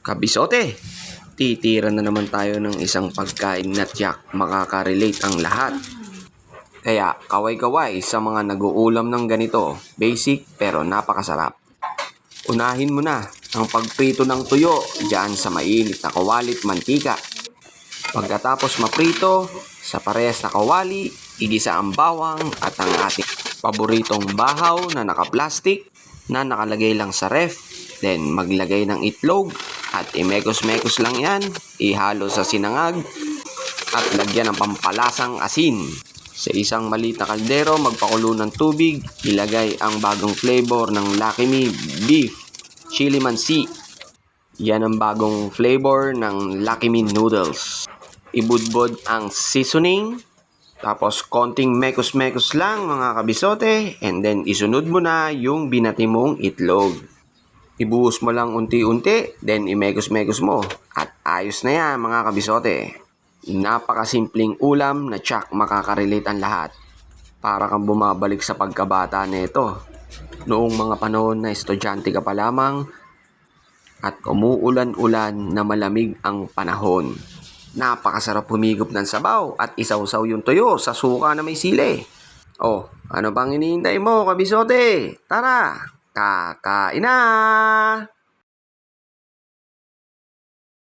Kabisote, titira na naman tayo ng isang pagkain na tiyak makaka-relate ang lahat. Kaya kaway-kaway sa mga nag-uulam ng ganito, basic pero napakasarap. Unahin mo na ang pagprito ng tuyo dyan sa mainit na kawalit mantika. Pagkatapos maprito, sa parehas na kawali, igisa ang bawang at ang ating paboritong bahaw na naka-plastic na nakalagay lang sa ref. Then maglagay ng itlog at imekos-mekos lang yan, ihalo sa sinangag at lagyan ng pampalasang asin. Sa isang maliit na kaldero, magpakulo ng tubig, ilagay ang bagong flavor ng Lucky Me Beef Chili Mansi. Yan ang bagong flavor ng Lucky Me Noodles. Ibudbod ang seasoning, tapos konting mekos-mekos lang mga kabisote, and then isunod mo na yung binati mong itlog. Ibuhos mo lang unti-unti, then imekos-mekos mo. At ayos na yan mga kabisote. Napakasimpleng ulam na tsak makaka-relate ang lahat. Para kang bumabalik sa pagkabata nito. Noong mga panahon na estudyante ka pa lamang at umuulan-ulan na malamig ang panahon. Napakasarap humigop ng sabaw at isawsaw yung tuyo sa suka na may sili. Oh, ano bang hinihintay mo kabisote? Tara, kakain na!